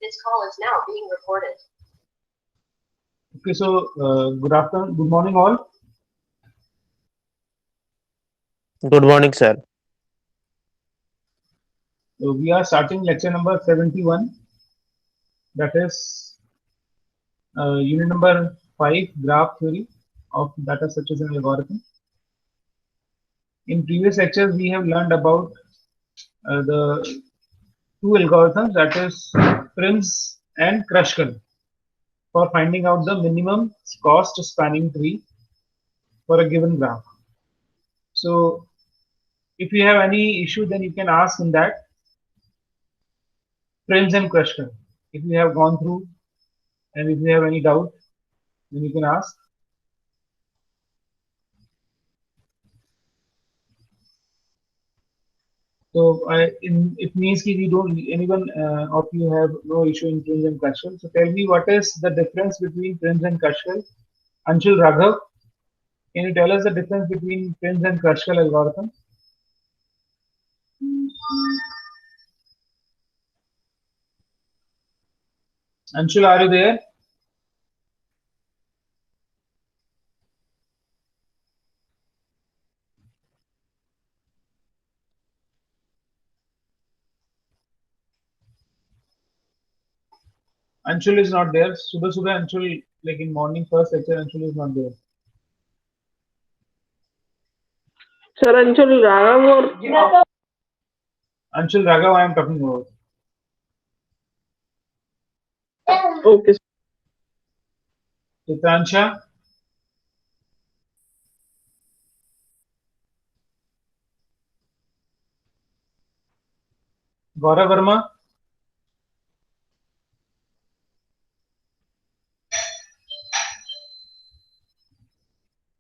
This call is now being recorded. Okay, so good afternoon, good morning, all. Good morning, sir. So we are starting lecture number 71. That is unit number 5, graph theory of data structures and algorithm. In previous lectures, we have learned about the two algorithms, that is Prim's and Kruskal, for finding out the minimum cost spanning tree for a given graph. So if you have any issue, then you can ask in that Prim's and Kruskal. If you have gone through and if you have any doubt, then you can ask. So it means that we don't, anyone of you have no issue in Prim's and Kruskal. So tell me, what is the difference between Prim's and Kruskal? Anshul, Raghav, can you tell us the difference between Prim's and Kruskal algorithm? Anshul, are you there? Anshul is not there. Subha Anshul, like in morning first lecture, Anshul is not there. Sir, Anshul Raghav or Anshul, Raghav, I am talking about. okay. Chitransha, Gaurav Verma,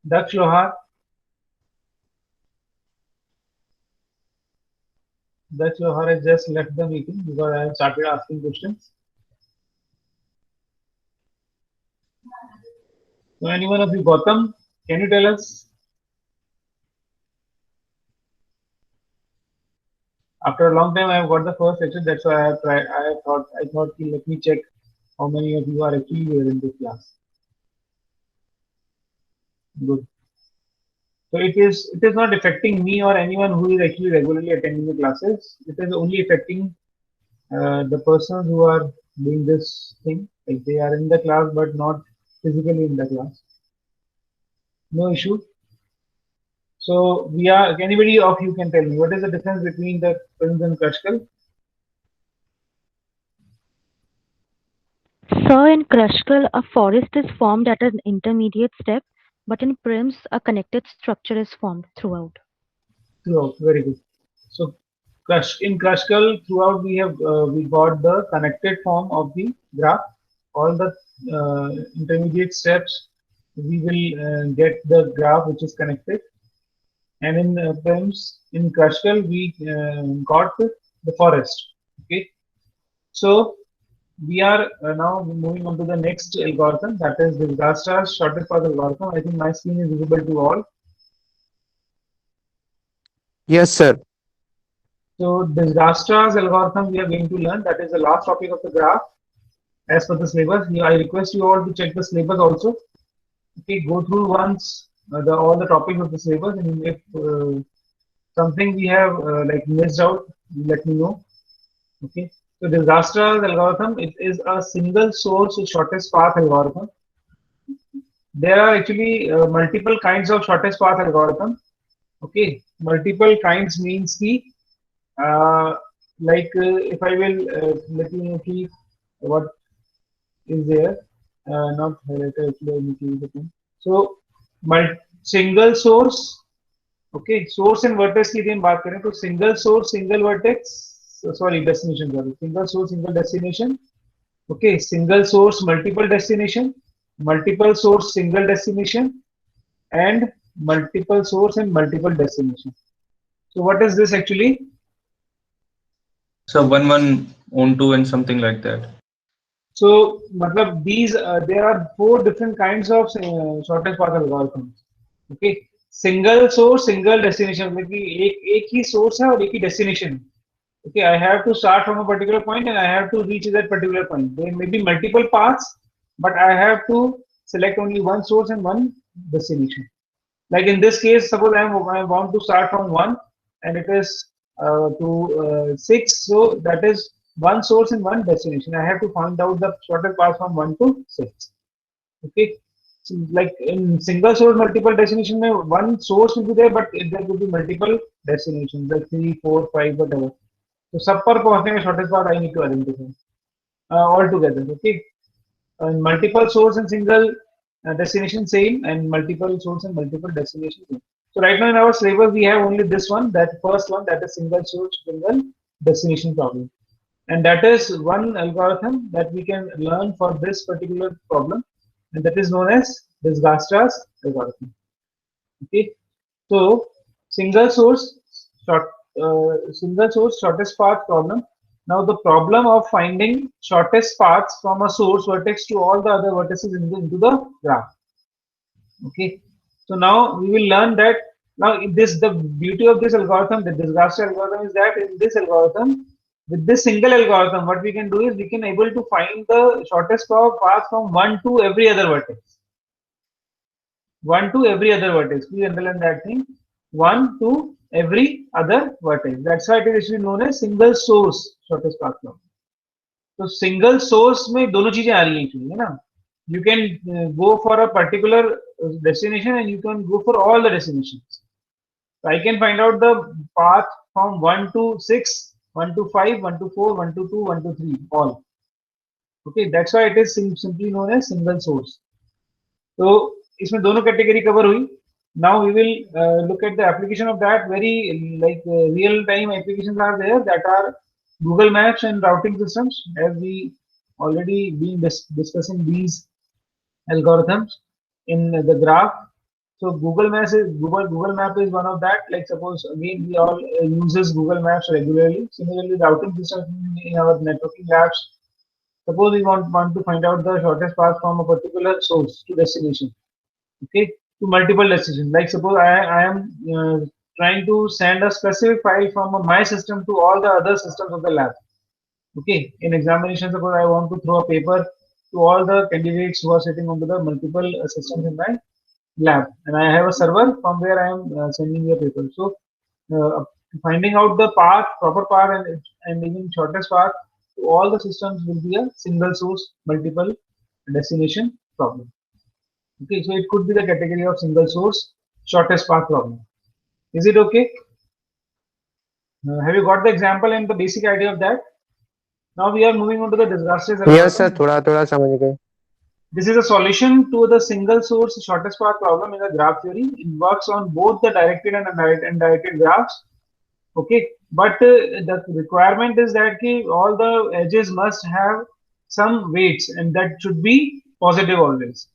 Daksh Lohar. Daksh Lohar has just left the meeting because I have started asking questions. So anyone of you, Gautam, can you tell us? After a long time, I have got the first lecture. That's why I have tried. I thought, let me check how many of you are actually here in this class. Good. So it is not affecting me or anyone who is actually regularly attending the classes. It is only affecting the persons who are doing this thing. Like they are in the class but not physically in the class. No issue. So we are. Anybody of you can tell me what is the difference between the Prim's and Kruskal? So in Kruskal, a forest is formed at an intermediate step, but in Prim's, a connected structure is formed throughout. Throughout, very good. So in Kruskal, throughout we got the connected form of the graph. All the intermediate steps, we will get the graph which is connected. And in Prim's, in Kruskal, we got the forest. Okay. So we are now moving on to the next algorithm, that is Dijkstra's shortest path algorithm. I think my screen is visible to all. Yes, sir. So Dijkstra's algorithm we are going to learn. That is the last topic of the graph as per the syllabus. I request you all to check the syllabus also. Okay, go through once all the topics of the syllabus, and if something we have like missed out, let me know. Okay. So Dijkstra's algorithm, it is a single source shortest path algorithm. There are actually multiple kinds of shortest path algorithm. Okay, multiple kinds means ki, if I will let you know ki what is there, not highlighted actually. So single source, okay, source and vertex की हम बात करें तो single source, single vertex, destination, single source, single destination. Okay, single source, multiple destination, multiple source, single destination, and multiple source and multiple destination. So what is this actually? So 1 on 2 and something like that. So matlab these there are 4 different kinds of shortest path algorithms. Okay, single source, single destination, मतलब कि एक ही source है और एक ही destination. Okay, I have to start from a particular point and I have to reach that particular point. There may be multiple paths, but I have to select only one source and one destination. Like in this case, suppose I want to start from 1 and it is to 6, so that is one source and one destination. I have to find out the shortest path from 1 to 6. Okay, so like in single source multiple destination, one source will be there, but there will be multiple destinations like 3, 4, 5, whatever. So सब पर पहुंचने का shortest path I need to identify all together. Okay, and multiple source and single destination same, and multiple source and multiple destination same. So right now in our syllabus we have only this one, that first one, that is single source single destination problem, and that is one algorithm that we can learn for this particular problem, and that is known as Disgastra's algorithm. Okay, so single source shortest path problem. Now the problem of finding shortest paths from a source vertex to all the other vertices into the graph. Okay, so now we will learn that. Now the beauty of this algorithm, the Disgastra algorithm, is that in this algorithm, with this single algorithm, what we can do is we can able to find the shortest path from 1 to every other vertex. 1 to every other vertex. Please underline that thing. 1 to every other vertex. That's why it is known as single source shortest path problem. So single source में दोनों चीजें आ रही हैं, है ना? You can go for a particular destination and you can go for all the destinations. So I can find out the path from 1 to 6, 1 to 5, 1 to 4, 1 to 2, 1 to 3, all. Okay, that's why it is simply known as single source. So इसमें दोनों category cover हुई. Now we will look at the application of that. Very real-time applications are there that are Google Maps and routing systems. As we already been discussing these algorithms in the graph. So Google Map is one of that. Like suppose again we all uses Google Maps regularly. Similarly, routing systems in our networking labs. Suppose we want to find out the shortest path from a particular source to destination. Okay, to multiple destinations. Like suppose I am trying to send a specific file from my system to all the other systems of the lab. Okay, in examination, suppose I want to throw a paper to all the candidates who are sitting onto the multiple systems in my lab, and I have a server from where I am sending the paper. So finding out the path, proper path, and even shortest path to all the systems will be a single source multiple destination problem. Okay, so it could be the category of single source shortest path problem. Is it okay? Have you got the example and the basic idea of that? Now we are moving on to the Disgastra's algorithm. Yes, sir. थोड़ा समझ गए. This is a solution to the single source shortest path problem in the graph theory. It works on both the directed and undirected graphs. Okay, but the requirement is that all the edges must have some weights, and that should be positive always.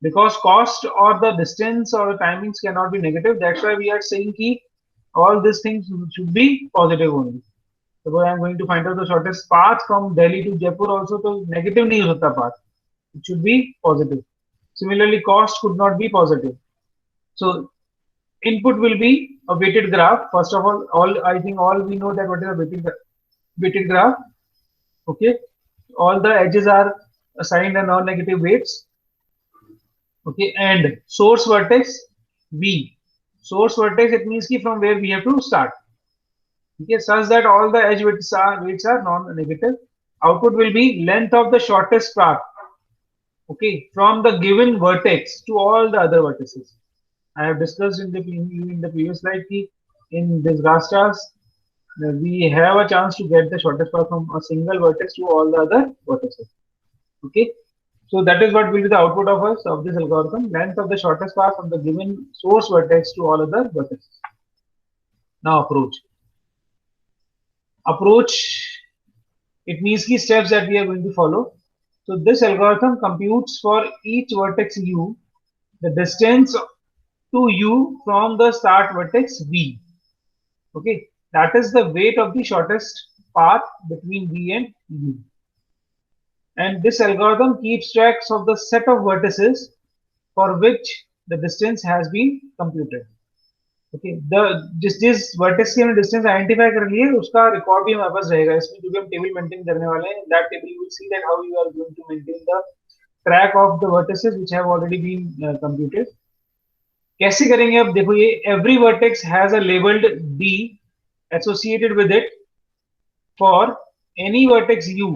Because cost or the distance or the timings cannot be negative. That's why we are saying all these things should be positive only. So I am going to find out the shortest path from Delhi to Jaipur also, so negative nahi hota path. It should be positive. Similarly, cost could not be positive. So input will be a weighted graph. First of all I think all we know that what is a weighted graph. Okay, all the edges are assigned a non-negative weights. Okay, and source vertex V. Source vertex, it means from where we have to start. Okay, such that all the edge weights are non-negative. Output will be length of the shortest path. Okay, from the given vertex to all the other vertices. I have discussed in the previous slide in Disgastra's we have a chance to get the shortest path from a single vertex to all the other vertices. Okay, so that is what will be the output of this algorithm: length of the shortest path from the given source vertex to all other vertices. Now approach, it means key steps that we are going to follow. So this algorithm computes for each vertex u the distance to u from the start vertex v. Okay, that is the weight of the shortest path between v and u. And this algorithm keeps tracks of the set of vertices for which the distance has been computed. Okay जिस vertex की हमने distance identify कर ली है उसका record भी हमारे पास रहेगा इसमें, जो भी हम टेबल मेंटेन करने वाले हैं. That table you will see that how you are going to maintain the track of the vertices which have already been computed. कैसे करेंगे अब देखो, ये every vertex has a labelled D associated with it for any vertex u.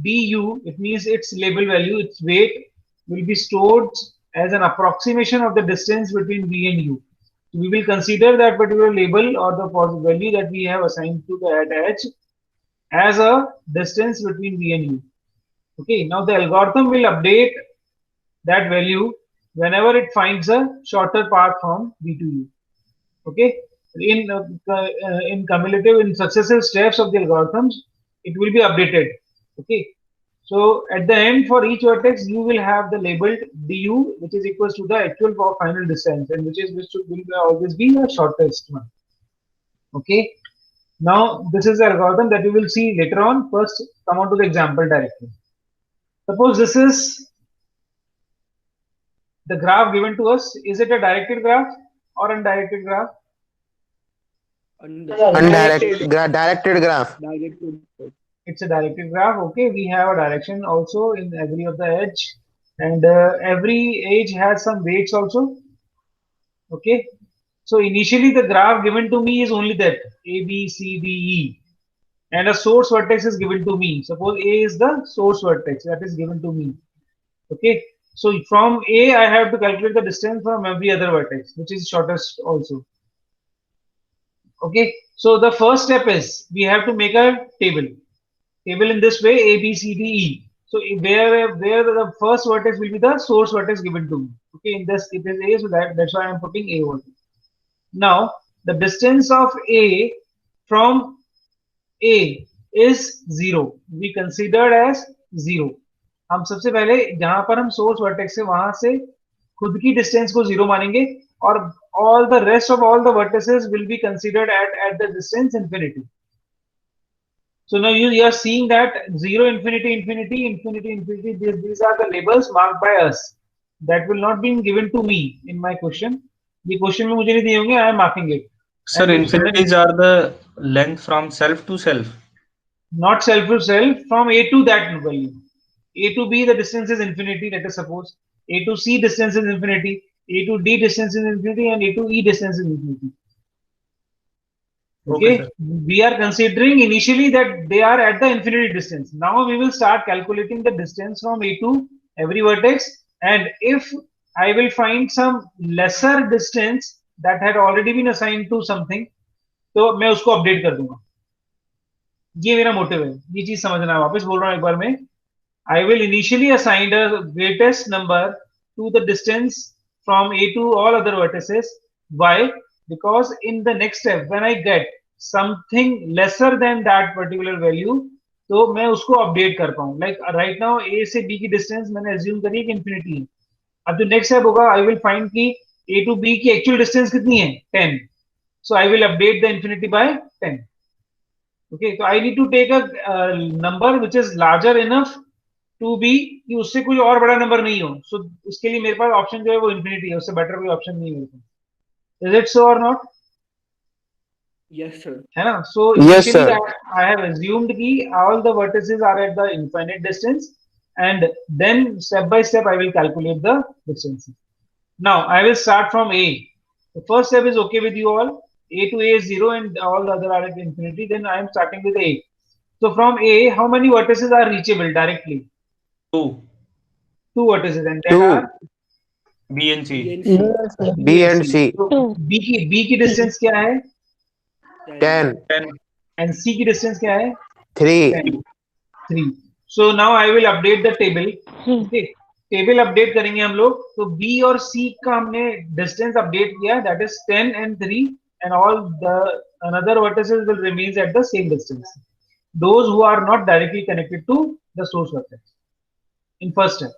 du, it means its label value, its weight will be stored as an approximation of the distance between v and u. So we will consider that particular label or the value that we have assigned to the at h as a distance between v and u. Okay, now the algorithm will update that value whenever it finds a shorter path from v to u. Okay, in cumulative, in successive steps of the algorithms, it will be updated. Okay, so at the end for each vertex you will have the labeled du, which is equals to the actual final distance, and which will always be the shortest one. Okay, now this is the algorithm that we will see later on. First, come on to the example directly. Suppose this is the graph given to us. Is it a directed graph or undirected graph? Directed graph. It's a directed graph. Okay, we have a direction also in every of the edge, and every edge has some weights also. Okay, so initially the graph given to me is only that a b c d e, and a source vertex is given to me. Suppose a is the source vertex that is given to me. Okay, so from a I have to calculate the distance from every other vertex, which is shortest also. Okay, so the first step is we have to make a table in this way, a b c d e. So where the first vertex will be the source vertex given to me. Okay, in this it is a, so that's why I am putting a over. Now the distance of a from a is 0. We considered as 0. हम सबसे पहले जहां पर हम source vertex से वहां से खुद की डिस्टेंस को 0 मानेंगे, और all the rest of all the vertices will be considered at the distance infinity. So now you are seeing that 0, infinity, infinity, infinity, infinity. These are the labels marked by us. That will not be given to me in my question. ये question में मुझे नहीं दिए होंगे. I am marking it. Sir, infinities are the length from self to self. Not self to self, from a to that value. A to b the distance is infinity. Let us suppose a to c distance is infinity, a to d distance is infinity, and a to e distance is infinity. Okay, we are considering initially that they are at the infinity distance. Now we will start calculating the distance from a to every vertex, and if I will find some lesser distance that had already been assigned to something, तो मैं उसको update कर दूंगा. ये मेरा motive है, ये चीज समझना है. वापस बोल रहा हूं एक बार में. I will initially assign a greatest number to the distance from a to all other vertices. Why? Because in the next step when I get something lesser than that particular value, तो मैं उसको update कर पाऊं. Like right now a से b की distance मैंने assume करी कि इंफिनिटी है. अब जो नेक्स्ट स्टेप होगा, आई विल फाइंड कि a to b की एक्चुअल डिस्टेंस कितनी है, 10. So I will update the infinity by 10. Okay, तो I need to take a number which is larger enough to be कि उससे कोई और बड़ा नंबर नहीं हो. सो उसके लिए मेरे पास ऑप्शन जो है वो इंफिनिटी है, उससे बेटर कोई ऑप्शन नहीं है. Is it so or not? Yes, sir. है ना? So Yes, initially sir. I have assumed कि all the vertices are at the infinite distance, and then step by step I will calculate the distances. Now I will start from A. The first step is okay with you all. A to A is 0 and all the other are at infinity. Then I am starting with A. So from A, how many vertices are reachable directly? 2. 2 vertices, and then 2. are B and C. B and C. तो B की distance क्या है? 10. 10. And C की distance क्या है? 3. 3. So now I will update the table. Okay, table update करेंगे हम लोग. तो B और C का हमने डिस्टेंस अपडेट किया, that is 10 and 3, and all the another vertices will remain at the same distance. Those who are not directly connected to the source vertex in first step.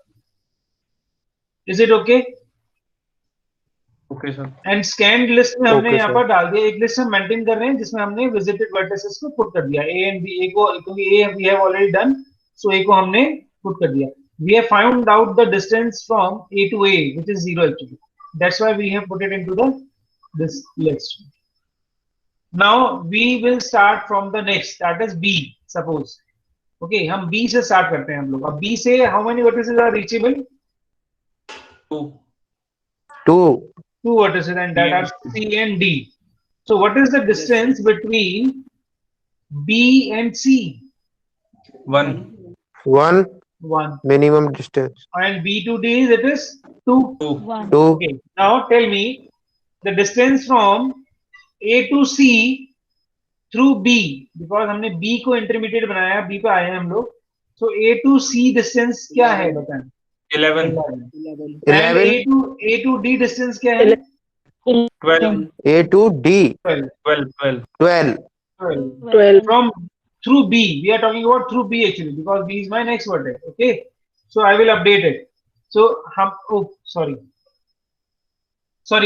Is it okay? Okay, sir. And scan list में हमने Okay, यहाँ sir. पर डाल दिया. एक list हम maintain कर रहे हैं जिसमें हमने विजिटेड वर्टिसेस को पुट कर दिया. ए एंड बी, ए को क्योंकि A we have already done, so A को हमने पुट कर दिया. We have found out the distance from A to A which is 0 actually. That's why we have put it into the this list. Now we will start from the next, that is B. Suppose, okay, हम B से start करते हैं हम लोग. अब B से how many vertices are reachable? 2. 2. 2 vertices, and that are C and D. So what is the distance between B and C? 1. 1. 1. Minimum distance. And B to D it is 2. 2. 1. 2. Okay. Now tell me the distance from A to C through B, because हमने B को intermediate बनाया, B पे आए हैं हम लोग. So A to C distance क्या है बताएं? 11. 11. And 11. A to D distance क्या है? 12. A to D. 12. 12. 12. 12. From through B, we are talking about through B actually, because B is my next vertex. Okay, so I will update it. So sorry,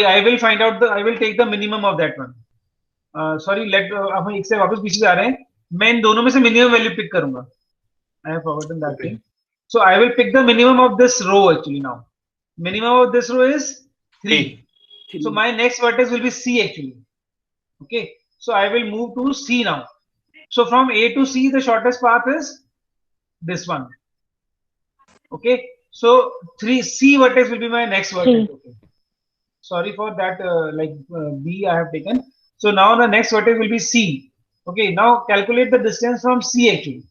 I will find out I will take the minimum of that one. Sorry, अब हम एक से वापस पीछे जा रहे हैं. मैं इन दोनों में से minimum value pick करूंगा. I have forgotten that thing. So I will pick the minimum of this row actually now. Minimum of this row is 3. So my next vertex will be C actually. Okay, so I will move to C now. So from A to C, the shortest path is this one. Okay, so 3C vertex will be my next vertex. Okay. Sorry for that, B I have taken. So now the next vertex will be C. Okay, now calculate the distance from C actually.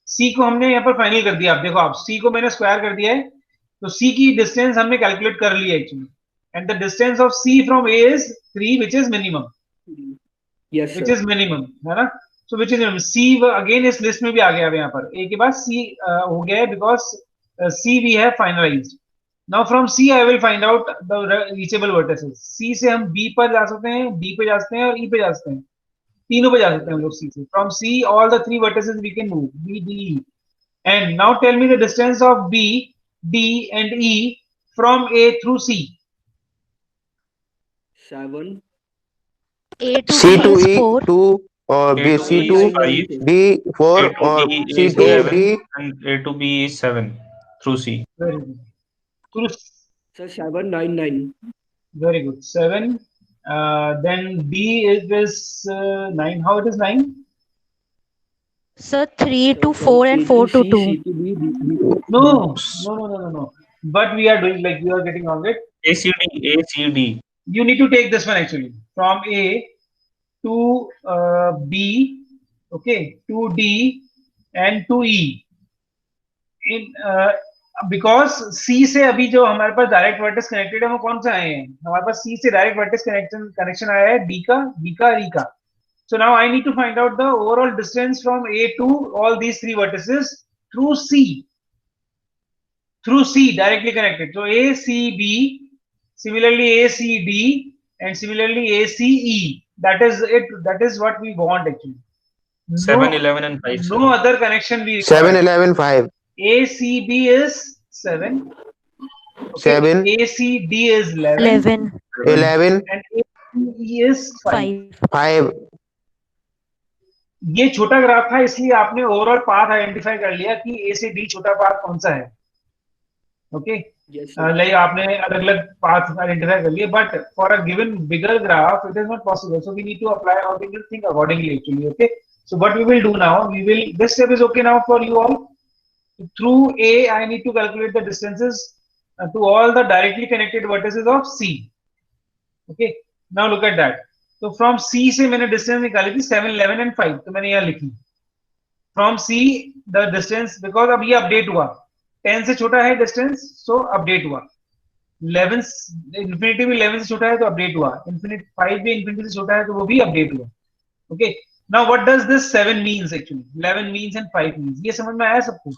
C को हमने यहाँ पर final कर दिया. आप देखो, आप C को मैंने स्क्वायर कर दिया है, तो C की डिस्टेंस हमने कैलकुलेट कर ली है actually. And the distance of C from A is 3, which is minimum. Yes, Which sir. is minimum, है ना? So which is minimum. C again इस लिस्ट में भी आ गया अब यहाँ पर. A के बाद C हो गया है, because C we have finalized. Now from C I will find out the reachable vertices. C से हम B पर जा सकते हैं, D पे जा सकते हैं और E पे जा सकते हैं. तीनों पे जा सकते हैं हम लोग C से. From C all the 3 vertices we can move, B, D, E. And now tell me the distance of B, D and E from A through C. 7. A to C B to is E 4. 2 or B. A to C B to is 5. D 4 A to or B C is to 11. D. And A to B is 7 through C. Very good. Through Sir, 7, 9, 9. Very good. 7. Then D is 9. How it is 9? Sir, 3 Sir, to from 4 and A 4 to C, 2. C to B, B, B. No. But we are doing, like, you are getting on it. ACD. You need to take this one actually. From A to B, okay, to D and to E. Because C से अभी जो हमारे पास direct vertex connected है वो कौन सा आए हैं? हमारे पास C से डायरेक्ट वर्टेक्स कनेक्शन आया है D का, B का, E का. So now I need to find out the overall distance from A to all these 3 vertices through C. Through C directly connected. So ACB, similarly ACD, and similarly ACE. That is it. That is what we want actually. 7, 11 and 5. No other connection we require. 7, 11, 5. ACB is 7. Okay. 7. ACD is 11. 11. 11. And ACE is 5. 5. ये छोटा graph था, इसलिए आपने overall path identify कर लिया कि ए से D छोटा पाथ कौन सा है. ओके, लाइक आपने अलग अलग पाथ आइडेंटिफाई कर लिए, but for a given bigger graph it is not possible, so we need to apply और we will think accordingly actually. Okay, so what we will do now, we will, this step is okay now for you all. Through A I need to calculate the distances to all the directly connected vertices of C. Okay, now look at that. तो from C से मैंने distance निकाली थी 7, 11 and 5, तो मैंने यहाँ लिखी from C the distance, because अब ये अपडेट हुआ, 10 से छोटा है डिस्टेंस, सो अपडेट हुआ. 11 इंफिनिटी भी 11 से छोटा है तो अपडेट हुआ, इंफिनिटी 5 भी इंफिनिटी से छोटा है तो वो भी अपडेट हुआ. Okay, now what does this 7 means actually, 11 means and 5 means, ये समझ में आया सबको?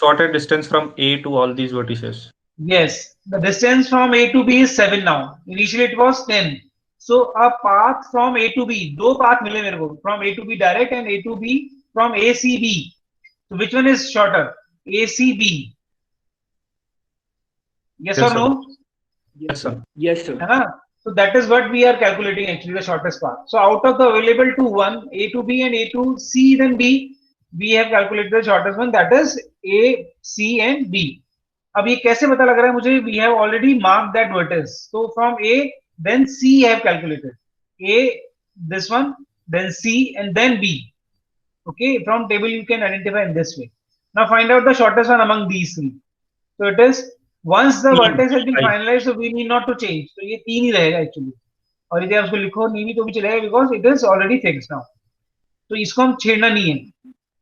Shorter distance from A to all these vertices. Yes, the distance from A to B is 7 now. Initially it was 10. So a path from A to B, दो path मिले मेरे को, from A to B direct and A to B from ACB. So which one is shorter? ACB. Yes or no? Yes, sir. Yes, sir. है ना? So that is what we are calculating actually, the shortest path. So out of the available two, one A to B and A to C then B, we have calculated the shortest one, that is A, C and B. अब ये कैसे पता लग रहा है मुझे? We have already marked that vertex. So from A then C I have calculated. A, this one, then C, and then B. Okay, from table you can identify in this way. Now find out the shortest one among these three. So it is, once the vertex has been finalized, so we need not to change. So ये तीन ही रहेगा actually. और यदि आप उसको लिखो नहीं भी तो भी चलेगा because it is already fixed now. तो इसको हम छेड़ना नहीं है.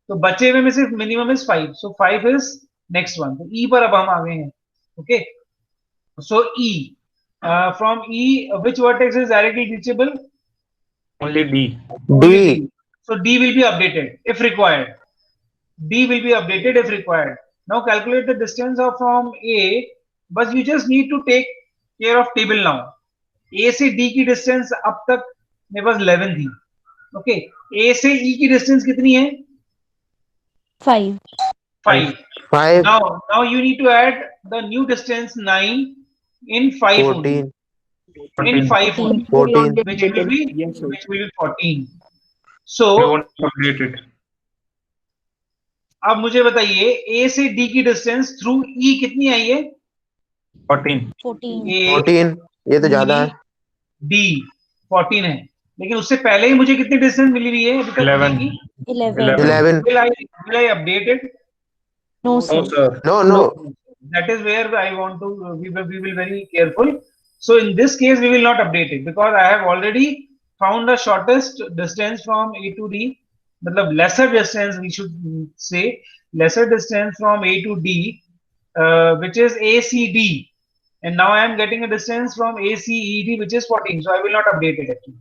तो बचे हुए में सिर्फ minimum is 5. So 5 is next one. तो E पर अब हम आ गए हैं. Okay. So E. From E, which vertex is directly reachable? Only D. D. So D will be updated if required. D will be updated if required. Now calculate the distance of from A, but you just need to take care of table now. A से D की distance अब तक मेरे पास 11 थी. Okay. A से E की distance कितनी है? 5. 5. 5. Now you need to add the new distance 9 in 5 only. 14. In 5 only. 14. Which will be Yes, sir. 14. We So want to update it. अब मुझे बताइए A से D की डिस्टेंस थ्रू E कितनी आई है? 14. 14. A 14. ये तो ज्यादा है. D 14 है, लेकिन उससे पहले ही मुझे कितनी डिस्टेंस मिली हुई है अभी तक? 11. 11. 11. Will I update it? No, No, sir. sir. No. That is where I want to. We will very careful. So in this case, we will not update it because I have already found the shortest distance from A to D. मतलब lesser distance we should say, lesser distance from A to D, which is ACD, and now I am getting a distance from ACED which is 14. So I will not update it actually.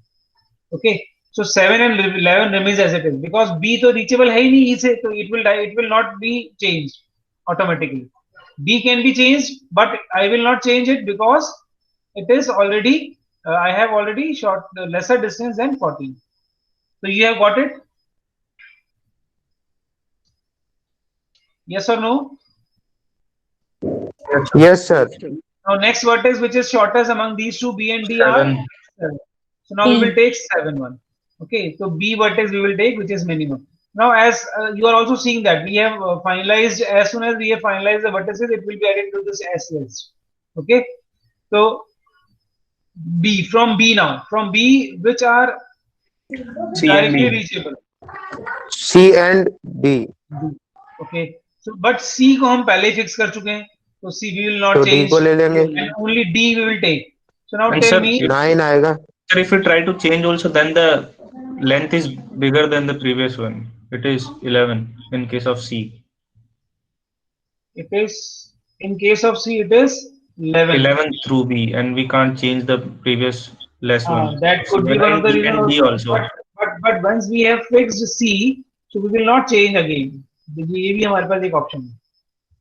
Okay. So 7 and 11 remains as it is because B तो reachable है ही नहीं E से, तो it will not be changed automatically. D can be changed, but I will not change it because it is already I have already short lesser distance than 14. So you have got it? Yes or no? Yes, sir. Now next vertex which is shortest among these two, B and D are 7. 7. So now we will take 7 one. Okay, so B vertex we will take which is minimum. Now as you are also seeing that we have finalized, as soon as we have finalized the vertices, it will be added to this S list. Okay, so B, from B now, from B which are C and directly D. reachable. C and D. Okay, so but C को हम पहले fix कर चुके हैं, तो C we will not तो D change को ले लेंगे. and only D we will take. So now And tell sir, me, 9 आएगा. Sir, if you try to change also, then the length is bigger than the previous one. It is 11 in case of C. it is in case of C it is 11. 11 through B, and we can't change the previous less one. That So could be when one I of the D reasons. and D also. But once we have fixed C, so we will not change again. ये भी हमारे पास एक option है.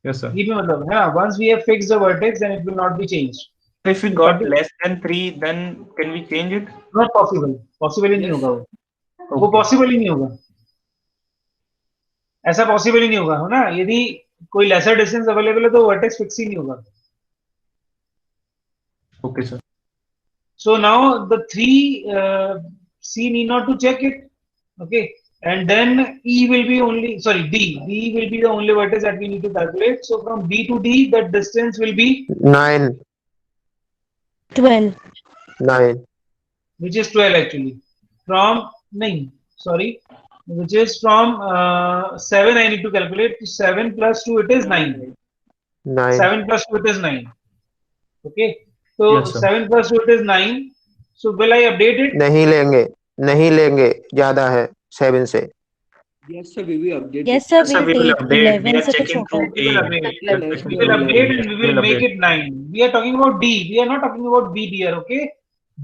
Yes, sir. ये भी मतलब है ना, once we have fixed the vertex, then it will not be changed. If we got less than 3, then can we change it? Not possible. Possible ही नहीं होगा वो. वो possible ही नहीं होगा. ऐसा possible ही नहीं होगा, है ना? यदि कोई lesser distance available है तो vertex fix ही नहीं होगा. Okay, sir. So now the three C need not to check it. Okay. And then E will be only, sorry, D. D will be the only vertex that we need to calculate. So from B to D, the distance will be 9. 12. 9. which is 12 actually. From 9, sorry, which is from 7 I need to calculate. 7 plus 2 it is 9. 9. 7 plus 2 it is 9. Okay. So Yes, sir. 7 plus 2 it is 9. So will I update it? नहीं लेंगे. ज्यादा है 7 से. Yes, sir, we will update. Yes, sir, Sir, we we'll will take update. We 11 are से तो checking छोटा through है. A. We will update and we will make it 9. We are talking about D. We are not talking about B dear. Okay.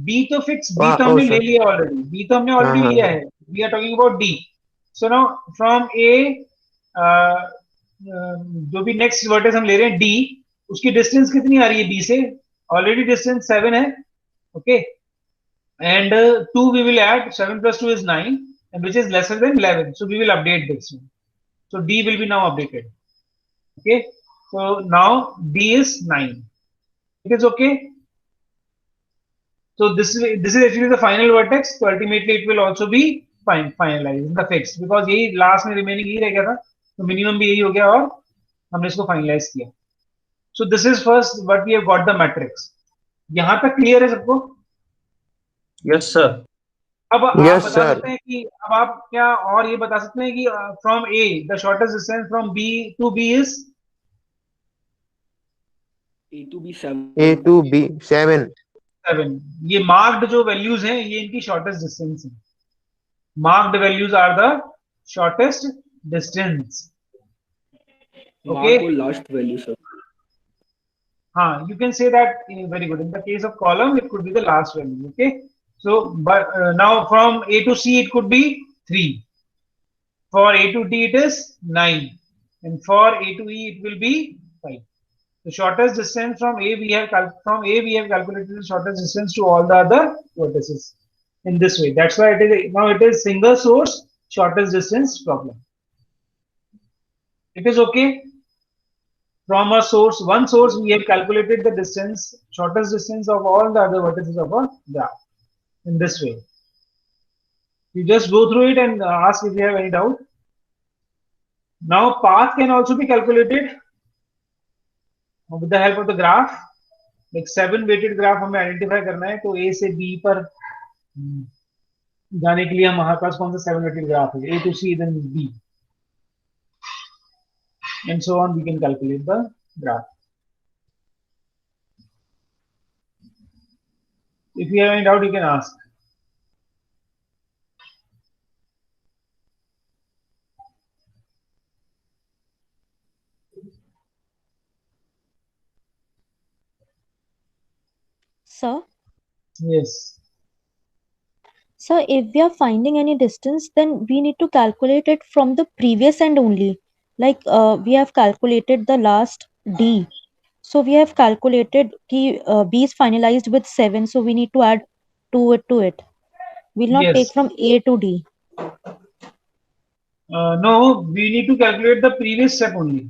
B तो fix. B तो हमने ले लिया already. B तो हमने already लिया है. We are talking about D. So now from A, जो भी next vertex हम ले रहे हैं D, उसकी distance कितनी आ रही है B से? Already distance 7 है. Okay. And 2 we will add. 7 plus 2 is 9, and which is lesser than 11. So we will update this one. So D will be now updated. Okay. So now D is 9. It is okay. So this is actually the final vertex. So ultimately it will also be finalized in the fixed, because यही last में remaining यही रह गया था, तो minimum भी यही हो गया और हमने इसको finalize किया. So this is first what we have got the matrix. यहाँ तक clear है सबको? Yes, sir. अब आप Yes, बता sir. सकते हैं कि अब आप क्या और ये बता सकते हैं कि from A the shortest distance from B to B is A to B 7. A to B 7. 7। ये मार्क्ड जो वैल्यूज हैं ये इनकी शॉर्टेस्ट डिस्टेंस है। Marked values are the shortest distance. Okay, Mark or last value, sir. हाँ, you can say that. Very good. In the case of column, it could be the last value. Okay, so but now from A to C it could be 3. For A to D it is 9, and for A to E it will be 5. The shortest distance from A we have calculated the shortest distance to all the other vertices in this way. That's why it is single source shortest distance problem. It is okay. From one source, we have calculated the distance, shortest distance of all the other vertices of a graph in this way. You just go through it and ask if you have any doubt. Now, path can also be calculated with the help of the graph. Like 7 weighted graph हमें identify करना है, तो A से B पर जाने के लिए हमारे पास कौन सा 7 weighted graph है? A to C then B, and so on. We can calculate the graph. If you have any doubt, you can ask. Sir, Yes. so if we are finding any distance, then we need to calculate it from the previous end only. Like we have calculated the last D. So we have calculated ki B is finalized with 7. So we need to add 2 to it. We'll not take Yes. from A to D. No, we need to calculate the previous step only.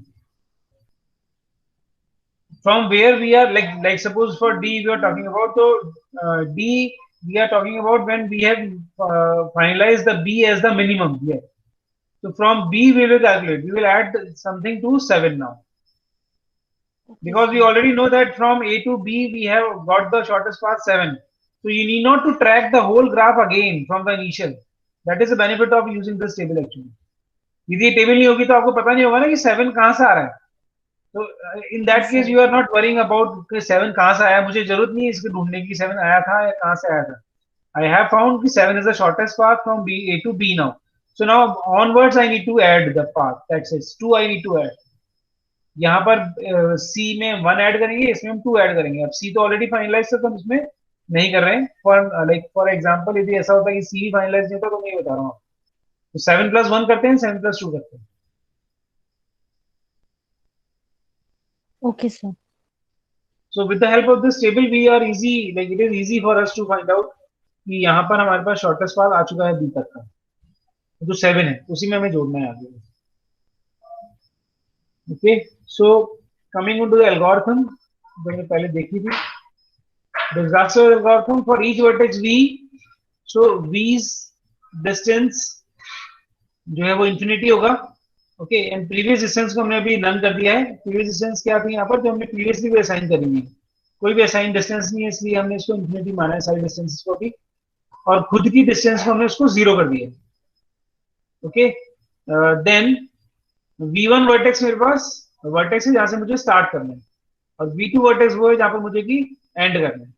From where we are, like suppose for D we are talking about, so D we are talking about when we have finalized the B as the minimum here. So from B we will calculate. We will add something to 7 now. Because we already know that from A to B we have got the shortest path 7. So you need not to track the whole graph again from the initial. That is the benefit of using this table actually. यदि ये table नहीं होगी तो आपको पता नहीं होगा ना कि 7 कहाँ से आ रहा है। तो in that case you are not worrying about 7 कहाँ से आया, मुझे जरूरत नहीं है इसके ढूंढने की 7 आया था या कहाँ से आया था। I have found कि 7 is the shortest path from A to B now. So now onwards I need to add the path. That's it. 2 I need to add. यहाँ पर C में 1 ऐड करेंगे, इसमें हम 2 ऐड करेंगे। अब C तो ऑलरेडी फाइनलाइज था तो हम इसमें नहीं कर रहे हैं। फॉर एग्जाम्पल यदि ऐसा होता है कि C भी फाइनलाइज नहीं होता तो मैं ये बता रहा हूँ। तो 7 + 1 करते हैं, 7 + 2 करते हैं। Okay, sir. So with the help of this table, we are easy, like it is easy for us to find out कि यहाँ पर हमारे पास शॉर्टेस्ट पाथ आ चुका है B तक का, जो 7 है उसी में हमें जोड़ना है आगे। Okay, so coming to the algorithm जो हमने पहले देखी थी, Dijkstra algorithm for each vertex V, so V's distance जो है वो इंफिनिटी होगा। ओके, एंड प्रीवियस डिस्टेंस को हमने अभी नन कर दिया है। प्रीवियस डिस्टेंस क्या थी यहाँ पर, जो हमने प्रीवियसली भी असाइन करी है, कोई भी असाइन डिस्टेंस नहीं है इसलिए हमने इसको इंफिनिटी माना है सारी डिस्टेंसेस को भी, और खुद की डिस्टेंस को हमने उसको 0 कर दिया। ओके, देन V1 वर्टेक्स मेरे पास वर्टेक्स है जहां से मुझे स्टार्ट करना है, और V2 वर्टेक्स वो है जहां पर मुझे की एंड करना है।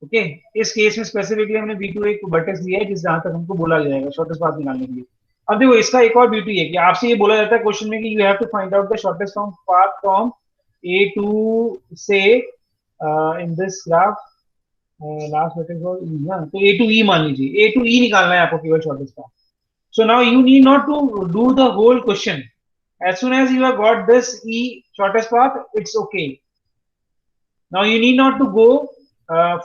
ओके, इस केस में स्पेसिफिकली हमने V2 एक वर्टेक्स लिया है जिस जहां तक हमको बोला जाएगा शॉर्टेस्ट पाथ निकालने के लिए। अब देखो इसका एक और ब्यूटी है कि आपसे ये बोला जाता है क्वेश्चन में कि you have to find out the shortest path from A to से in this graph last vertex और E ना, तो A to E मान लीजिए, A to E निकालना है आपको केवल shortest path. So now you need not to do the whole question. As soon as you have got this E shortest path, it's okay. Now you need not to go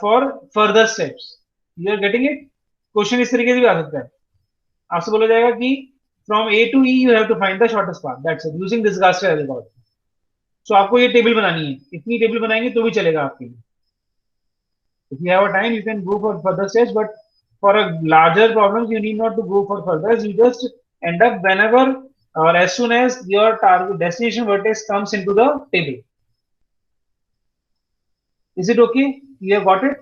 for further steps. You are getting it? Question इस तरीके से भी आ सकता है, आपसे बोला जाएगा कि from A to E you have to find the shortest path. That's it. Using Disgaster algorithm. So आपको ये टेबल बनानी है, इतनी टेबल बनाएंगे तो भी चलेगा आपके लिए। If you have a time, you can go for further steps, but for a larger problems, you need not to go for further. You just end up whenever or as soon as your target destination vertex comes into the table. Is it okay? You have got it?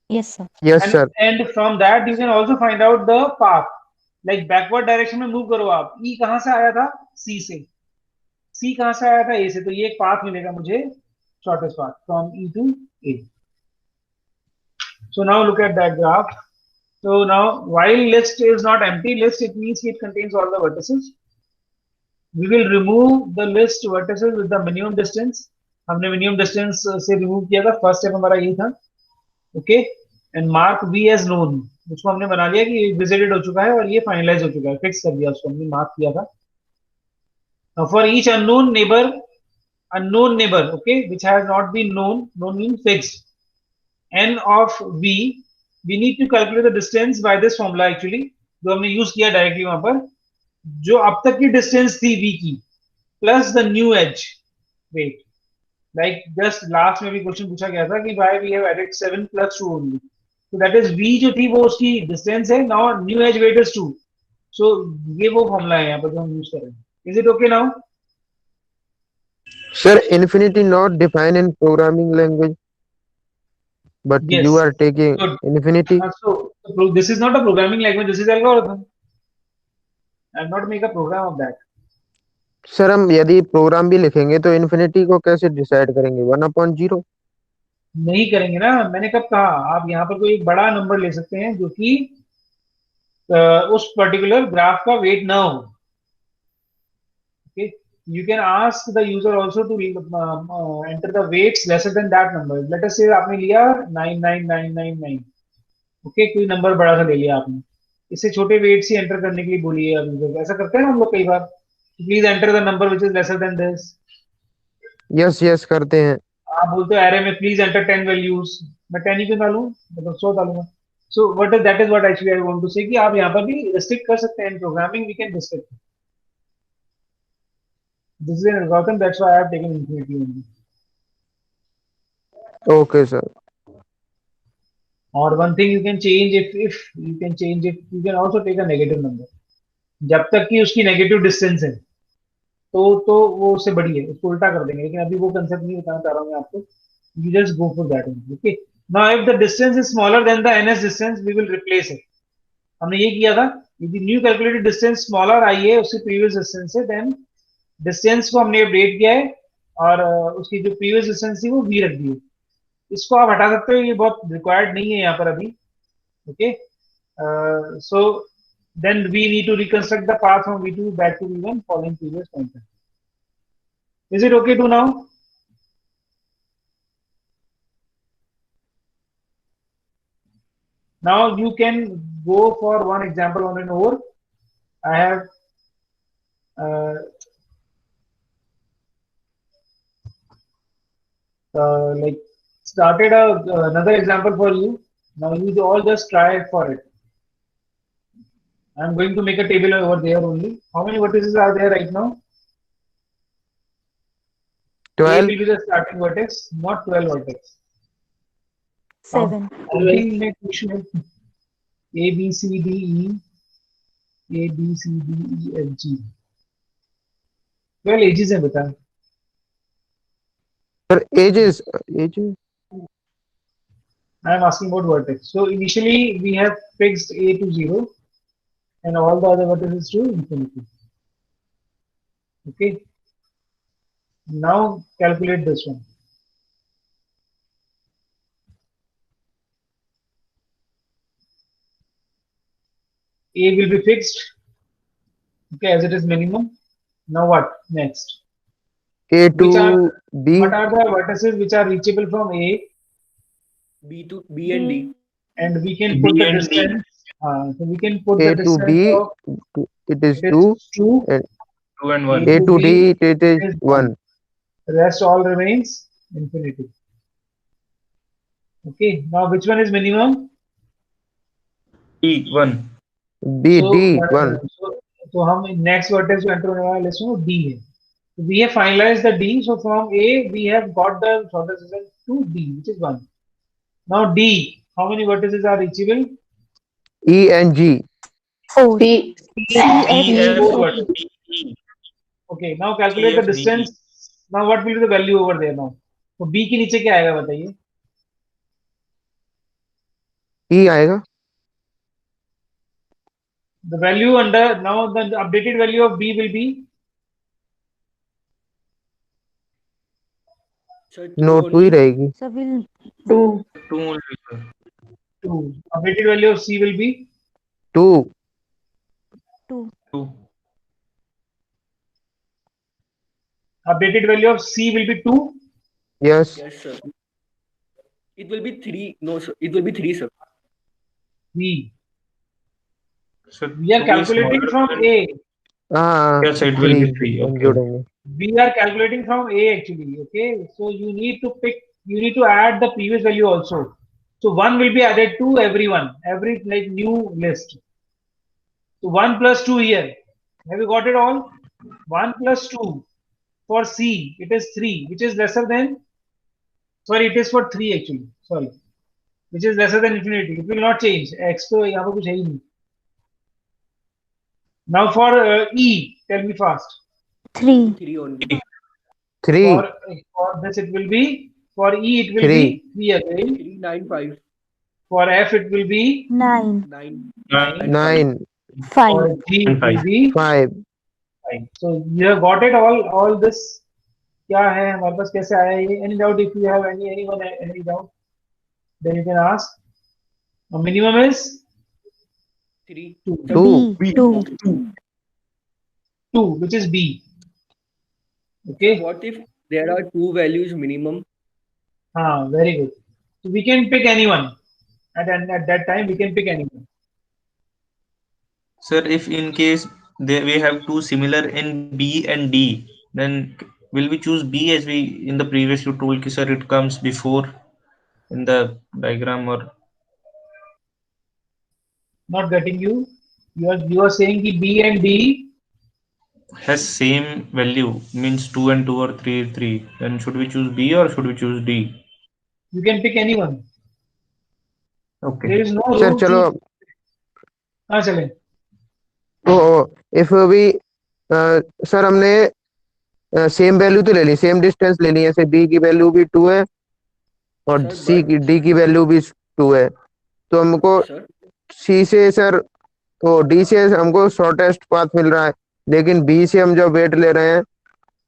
Yes, sir. Yes, sir. and from that you can also find out the path. Like backward direction में move करो आप, E कहाँ से आया था? C से. C कहाँ से आया था? A से. तो ये एक पाथ मिलेगा मुझे, shortest path from E to A. So now look at that graph. So now while list is not empty list, it means it contains all the vertices. We will remove the list vertices with the minimum distance. हमने minimum distance से remove किया था, first step हमारा ये था. Okay, and mark V as known. उसको हमने बना लिया कि visited हो चुका है और ये finalize हो चुका है, fix कर दिया उसको, हमने mark किया था. Now for each unknown neighbor, okay, which has not been known means fixed. N of V, we need to calculate the distance by this formula actually, जो हमने use किया directly वहां पर. जो अब तक की डिस्टेंस थी v की plus the new edge weight. Like just last में भी क्वेश्चन पूछा गया था कि why we have added 7 plus 2 only. So that is v जो थी वो उसकी डिस्टेंस है. Now new edge weight is 2. So ये वो फॉर्मूला है यहाँ पर जो हम यूज कर रहे हैं. Is it okay now? Sir, infinity not defined in programming language, but Yes. you are taking Good. infinity. So this is not a programming language, this is algorithm. I have not make a program of that. Sir हम यदि programme भी लिखेंगे तो infinity को कैसे decide करेंगे? 1/0? नहीं करेंगे ना, मैंने कब कहा. आप यहाँ पर कोई एक बड़ा नंबर ले सकते हैं जो कि उस पर्टिकुलर ग्राफ का वेट ना हो. Okay, you can ask the user also to enter the weights lesser than that number. Let us say आपने लिया 99999. ओके, कोई नंबर बड़ा सा ले लिया आपने, इससे छोटे वेट से एंटर करने के लिए बोलिए आप यूजर को. ऐसा करते हैं ना हम लोग कई बार, please enter the number which is lesser than this. Yes yes करते हैं. आप बोलते हो एरे में प्लीज एंटर 10 वैल्यूज, मैं 10 ही क्यों डालूं, मतलब 100 डालूंगा. So what is that is what actually I want to say कि आप यहाँ पर भी रिस्ट्रिक्ट कर सकते हैं. In programming we can restrict. This is an algorithm, that's why I have taken infinity only. Okay, sir. Or one thing you can change, if you can change it, you can also take a negative number. जब तक कि उसकी negative distance है तो वो उससे बड़ी है, उसको उल्टा कर देंगे. लेकिन अभी वो कंसेप्ट नहीं बताना चाह रहा हूँ मैं आपको. You just go for that only. Okay. Now if the distance is smaller than the ns distance, we will replace it. हमने ये किया था. यदि न्यू कैलकुलेटेड डिस्टेंस स्मॉलर आई है उससे प्रीवियस डिस्टेंस से, देन डिस्टेंस को हमने अपडेट किया है और उसकी जो प्रीवियस डिस्टेंस थी वो v रख दी है. इसको आप हटा सकते हो, ये बहुत रिक्वायर्ड नहीं है यहाँ पर अभी. Okay, so then we need to reconstruct the path from v2 back to v1 following previous pointer. Is it okay to now? Now you can go for one example on and over. I have like started another example for you. Now you all just try it for it. I'm going to make a table over there only. How many vertices are there right now? 12. A will be the starting vertex, not 12 vertex. 7. Counting में कुछ नहीं. A B C D E, A B C D E F G. 12 edges हैं बता. Sir, ages. I am asking about vertex. So initially we have fixed A to 0 and all the other vertices to infinity. Okay. Now calculate this one. A will be fixed. Okay, as it is minimum. Now what next? A to B. What are the vertices which are reachable from A? B to B and D. And we can B put the and D. distance. So we can put A the to B. distance of It is 2. 2. And 2 and 1. A to D. It is is 1. The rest all remains infinity. Okay. Now which one is minimum? E 1. B D 1. So हम next vertex जो enter होने वाला है वो D है. So we have finalized the D. So from A we have got the shortest distance to D, which is 1. Now D, how many vertices are reachable? E and G. 4. B. E F Four. E. Okay. Now calculate the EF, distance. Now what will be the value over there now? So B के नीचे क्या आएगा बताइए? E आएगा। The value under now the updated value of B will be Sir, no 2 2 ही only. रहेगी। So we'll 2 only, sir. 2. Updated value of C will be 2 2. 2. updated value of C will be 2. Yes Yes, sir. It will be 3. No, sir. It will be 3, sir. B. So We are 2 is calculating smaller from than, A. हाँ yes, it will 3 be 3. हम Okay. जोड़ेंगे। We are calculating from A actually. Okay. So you need to pick. You need to add the previous value also. So 1 will be added to everyone. Every like new list. So 1 plus 2 here. Have you got it all? 1 plus 2. For C, it is 3, which is lesser than. Sorry, it is for 3 actually. Sorry. Which is lesser than infinity. It will not change. X तो यहाँ पर कुछ है ही नहीं. Now for E, tell me fast. 3. 3 only. 3 For this it will be, for E it will 3 be 3 again. 3, 9, 5. For F it will be 9. 9 9 and 5. 9 5. for G and it will 5. be 5 5. So you have got it all this. क्या है हमारे पास कैसे आया ये? Any doubt? If you have anyone any doubt, then you can ask. The minimum is 3. 2. Sir, 2 B. 2. 2, which is B. Okay. what if there are 2 values minimum? Very good. So we can pick anyone. At that time, we can pick anyone. Sir, if in case we have 2 similar in B and D, then will we choose B as we in the previous you told ki, sir, it comes before in the diagram, or Not getting you. You are saying कि B and D. has same value, means 2 and 2 or 3 3, then should we choose B or should we choose D? You can pick anyone. Okay. There is no sir rule. चलो हाँ चले. तो if we sir हमने same value तो ले ली, same distance ले ली, जैसे B की वैल्यू भी 2 है और Sir, सी की डी की वैल्यू भी 2 है, तो हमको sir, सी से सर तो डी से हमको शॉर्टेस्ट पाथ मिल रहा है, लेकिन बी से हम जो वेट ले रहे हैं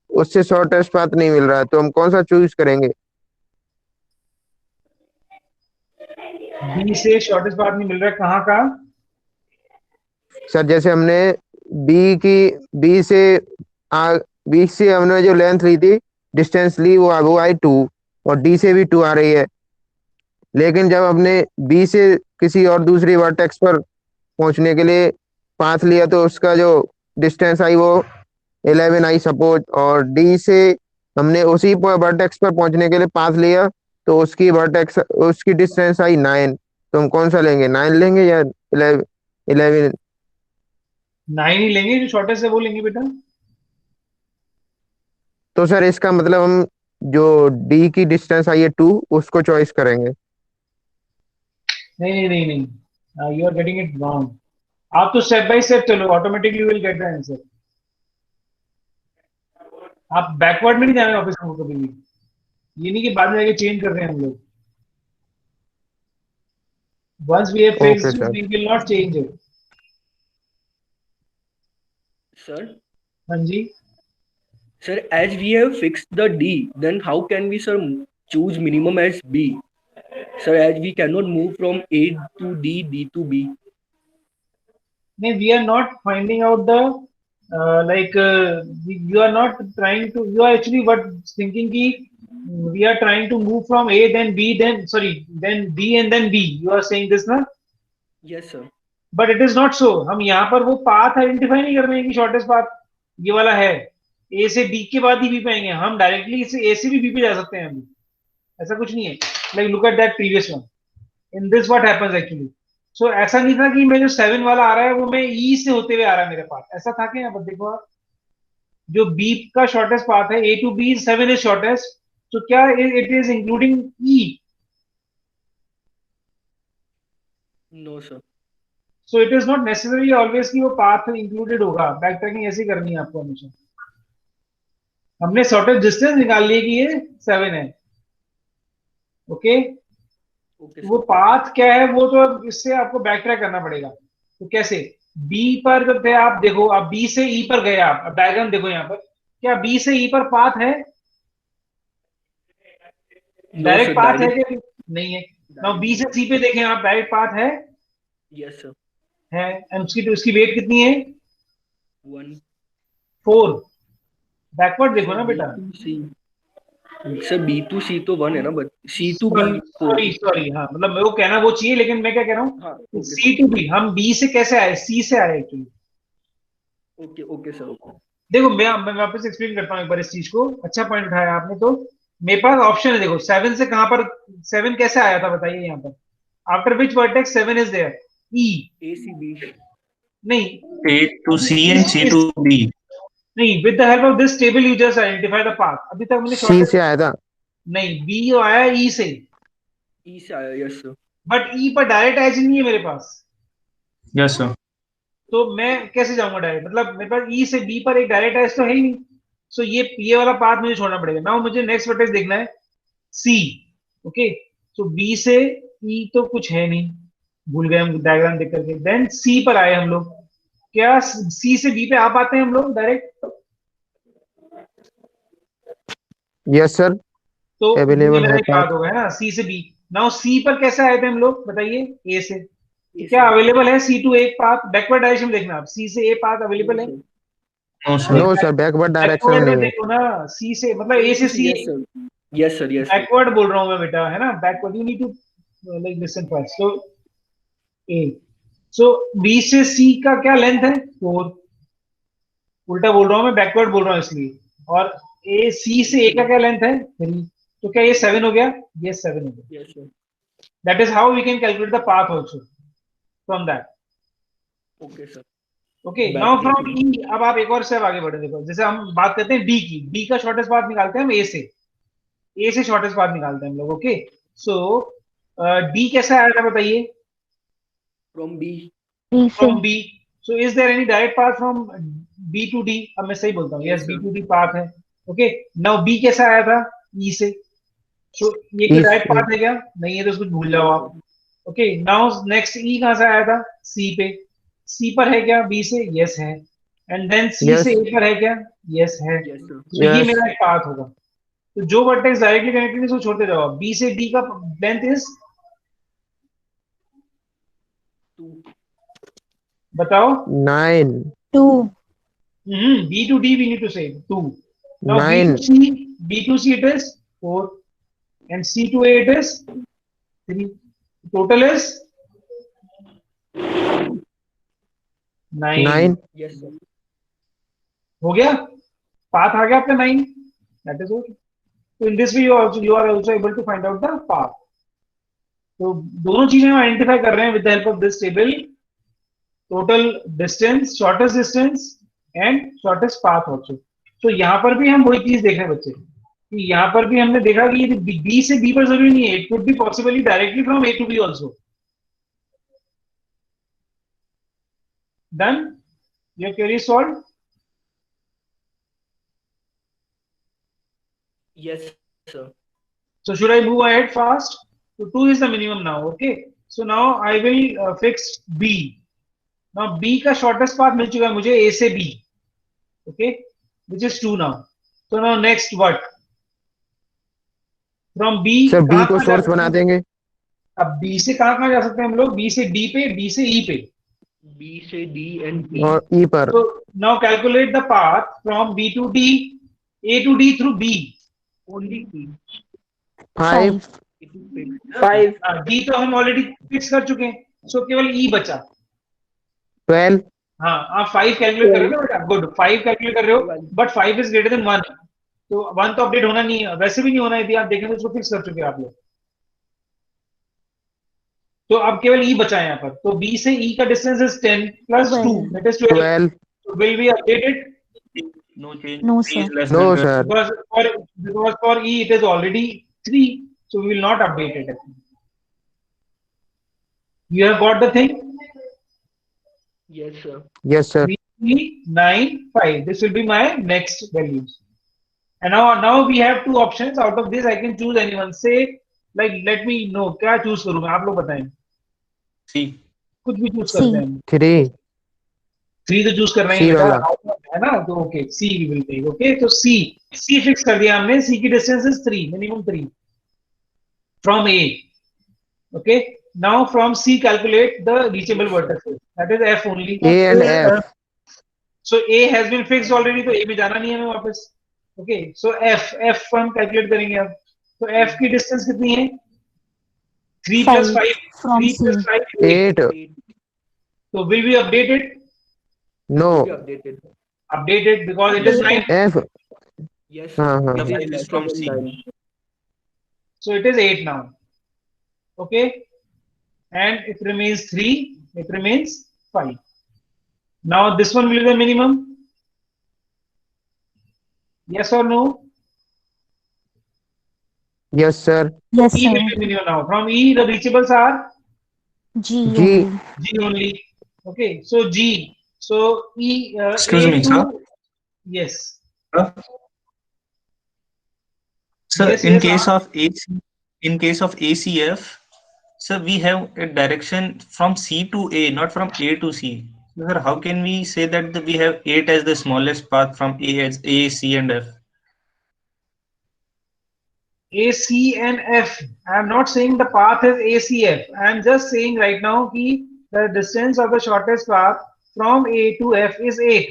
उससे शॉर्टेस्ट पाथ नहीं मिल रहा है, तो हम कौन सा चूज करेंगे? B से शॉर्टेस्ट पाथ नहीं मिल रहा है. कहाँ का? सर जैसे हमने बी की बी से हमने जो लेंथ ली थी, डिस्टेंस ली, वो आई 2 और डी से भी 2 आ रही है, लेकिन जब हमने बी से किसी और दूसरी वर्टेक्स पर पहुंचने के लिए पाथ लिया तो उसका जो डिस्टेंस आई वो 11 आई सपोज, और डी से हमने उसी वर्टेक्स पर पहुंचने के लिए पाथ लिया तो उसकी डिस्टेंस आई 9, तो हम कौन सा लेंगे, 9 लेंगे या 11? 9 ही लेंगे, जो शॉर्टेस्ट है वो लेंगे बेटा. तो सर इसका मतलब हम जो डी की डिस्टेंस आई है 2 उसको चॉइस करेंगे। नहीं. You are getting it wrong. आप तो स्टेप बाय स्टेप चलो, automatically will get the answer. आप बैकवर्ड में नहीं जाना वापस हमको कभी भी. ये नहीं कि बाद में जाके चेंज कर रहे हैं हम लोग. Once we have fixed Okay, it, sir. we will not change it. sir, हाँ जी. sir, as we have fixed the D, then how can we, sir, choose minimum as B? Sir, as we cannot move from A to D, D to B. No, we are not finding out the you are not trying to. You are actually what thinking ki we are trying to move from A then B then B and then B. You are saying this na? Yes, sir. But it is not so. हम यहाँ पर वो path identify नहीं कर रहे हैं कि shortest path ये वाला है. A से D के बाद ही B पे आएंगे. हम directly इसे A से भी B पे जा सकते हैं अभी. ऐसा कुछ नहीं है. Like look at that previous one. In this what happens actually. So ऐसा नहीं था कि मैं जो 7 वाला आ रहा है वो मैं E से होते हुए आ रहा है मेरे पास. ऐसा था कि यहाँ पर देखो आप, जो B का shortest path है A to B 7 is shortest. तो क्या it is including E? No, sir. So it is not necessarily always कि वो path included होगा. Backtracking ऐसी करनी है आपको हमेशा. हमने shortest distance निकाल ली कि ये 7 है. Okay? Okay, तो वो sir. पाथ क्या है वो तो अब इससे आपको बैक ट्रैक करना पड़ेगा। तो कैसे, बी पर जब थे आप, देखो आप बी से ई पर गए, आप अब डायग्राम देखो यहाँ पर, क्या बी से ई पर पाथ है? No, direct sir. पाथ है Direct. कि नहीं है? नाउ बी से सी पे देखें आप, डायरेक्ट पाथ है? Yes, sir. है। एंड उसकी वेट कितनी है? 1. 4। बैकवर्ड देखो Sir, ना B बेटा। to C. Sir, B to C तो 1 है ना, but C to B sorry 4. Sorry sorry, हाँ मतलब मेरे को कहना वो चाहिए, लेकिन मैं क्या कह रहा हाँ, हूँ, okay, C sir. To B हम बी से कैसे आए, सी से आए actually. Okay, okay, sir. Okay. देखो मैं वापस एक्सप्लेन करता हूँ एक बार इस चीज को, अच्छा पॉइंट उठाया आपने। तो मेरे पास ऑप्शन है, देखो 7 से कहां पर, 7 कैसे आया था बताइए यहाँ पर, after which vertex 7 is there? E. A, C, B. नहीं, A to अभी C and C to B. नहीं, with the help of this table you just identify the path. अभी तक मैंने सी शॉर्टेस्ट, से आया था। नहीं बी आया ई से, E से आया, yes, sir. बट ई पर डायरेक्ट एज नहीं है मेरे पास, Yes, sir. तो मैं कैसे जाऊंगा डायरेक्ट, मतलब मेरे पास ई से बी पर एक डायरेक्ट एज तो है ही नहीं। सो ये वाला पाथ मुझे छोड़ना पड़ेगा। नाउ मुझे नेक्स्ट वर्टेक्स देखना है सी। ओके, सो बी से ई तो कुछ है नहीं, भूल गए हम डायग्राम देख करके। देन सी पर आए हम लोग, क्या सी से बी पे आ पाते हैं हम लोग डायरेक्ट? यस सर, तो ये अवेलेबल मेरा है एक पाथ। पाथ होगा, है ना, सी से बी। नाउ सी पर कैसे आए थे हम लोग बताइए? ए से। तो A क्या से. अवेलेबल है सी टू एक पाथ? बैकवर्ड डायरेक्शन में देखना आप, सी से ए पाथ No, अवेलेबल है? sir. No, sir. No sir, backward direction में बैकवर्ड में नहीं है। देखो ना, सी से मतलब A ए to से C, C. yes, sir. Yes, sir. Yes, sir. Backward बोल रहा हूँ मैं बेटा, है ना, backward, you need to like listen first. तो ए, सो बी से सी का क्या लेंथ है? 4। उल्टा बोल रहा हूँ मैं, बैकवर्ड बोल रहा हूँ इसलिए। और ए सी से ए का क्या लेंथ है? 3। तो क्या ये 7 हो गया? ये 7 हो गया। Yes, sir. That is how we can calculate the path also from that. Okay, sir. Okay, now Back from tracking. E अब आप एक और स्टेप आगे बढ़े। देखो जैसे हम बात करते हैं डी की, डी का शॉर्टेस्ट पाथ निकालते हैं हम ए से, ए से शॉर्टेस्ट पाथ निकालते हैं हम लोग। ओके, सो डी कैसे आया था बताइए? From B. B से from B. So is there any direct path from B to D? अब मैं सही बोलता हूँ, Yes, yes B sir. To D path है। ओके, नाउ बी कैसे आया था? ई से। सो ये कोई इस डायरेक्ट पाथ है क्या? नहीं है, तो उसको भूल जाओ No, आप। sir. ओके, नाउ नेक्स्ट ई कहां से आया था? सी पे। सी पर है क्या बी से? यस है। एंड देन सी से यस ए पर है क्या? यस है। Yes, sir. तो ये यस मेरा एक पाथ होगा। तो जो वर्टेक्स डायरेक्टली कनेक्टेड है उसको छोड़ते जाओ। बी से डी का लेंथ इज, 2. बताओ। 9 2 B to D we need to say 2. Now B 9 to C, B to C it is 4, and C to A it is 3. Total is 9. 9 Yes, sir. हो गया, path आ गया आपका 9। That is okay. So in this way you are also able to find out the path. तो दोनों चीजें हम identify कर रहे हैं with the help of this table, total distance, shortest distance and shortest path also. तो यहाँ पर भी हम वही चीज देख रहे हैं बच्चे, कि यहाँ पर भी हमने देखा कि ये बी से बी पर जरूरी नहीं है, it could be possibly directly from A to B also. Done, your query solve? Yes, sir. So should I move ahead fast? So 2 is the minimum now. Okay, so now I will fix B. Now B का shortest path मिल चुका है मुझे A से B, okay, which is 2 now. So now next what? From B sir, B कहाँ को कहाँ जा source सकते बना हैं? देंगे। अब B से कहाँ जा सकते हैं हम लोग? B से D पे, B से E पे। B से D and E. और ई पर So now calculate the path from B to D, A to D through B. Only E. 5 It is fixed. 5. D तो हम ऑलरेडी फिक्स कर चुके हैं, so केवल E बचा। 12 हाँ, आप 5 कैलकुलेट कर रहे हो ना बेटा, गुड, 5 कैलकुलेट कर रहे हो, 12. बट 5 इज ग्रेटर देन 1, तो 1 तो अपडेट होना नहीं है, वैसे भी नहीं होना, यदि आप देखें तो उसको फिक्स कर चुके हैं आप लोग। तो अब केवल ई बचा है यहाँ पर, तो बी से ई का distance is 10 plus 2 that is 12। 12 will be updated? No change. No, P is sir. less no than 12. सर। because for E it is already 3, so we will not update it. You have got the thing? Yes, sir. Yes sir. 3, 9, 5. This will be my next values. And now we have two options. Out of this, I can choose anyone. Say like let me know, क्या choose करूं मैं, आप लोग बताएं। C. कुछ भी choose C. करते हैं। 3 3 तो चूज करना ही है सी बेटा, वाला। है ना, तो okay C we will take. Okay, तो सी फिक्स कर दिया हमने। सी की distance is 3, minimum 3 from A. Okay, now from C calculate the reachable vertices, that is F only. A and F. So A has been fixed already, तो A में जाना नहीं है हमें वापस। ओके, सो एफ हम calculate करेंगे अब। तो एफ की डिस्टेंस कितनी है? 3 plus 5 5, from 3 C. Plus 5 8। 8 So will we update it? No Will be updated. Update it because it is Update 9. it. F. Yes, हाँ हाँ The it is 5 is lesser from than C. 9. So it is 8 now. Okay, and it remains 3. It remains 5. Now this one will be the minimum. Yes or no? Yes sir. Yes, E will sir. be minimum now. From E, the reachables are G G only. G only. Okay, so G. So E, Excuse A me, to sir. yes, Sir, sir, yes, in yes. case of AC, in case of ACF, sir, we have a direction from C to A, not from A to C. Sir, how can we say that we have 8 as the smallest path from A as A, C, and F? A, C, and F. I am not saying the path is ACF. I am just saying right now कि the distance of the shortest path from A to F is 8.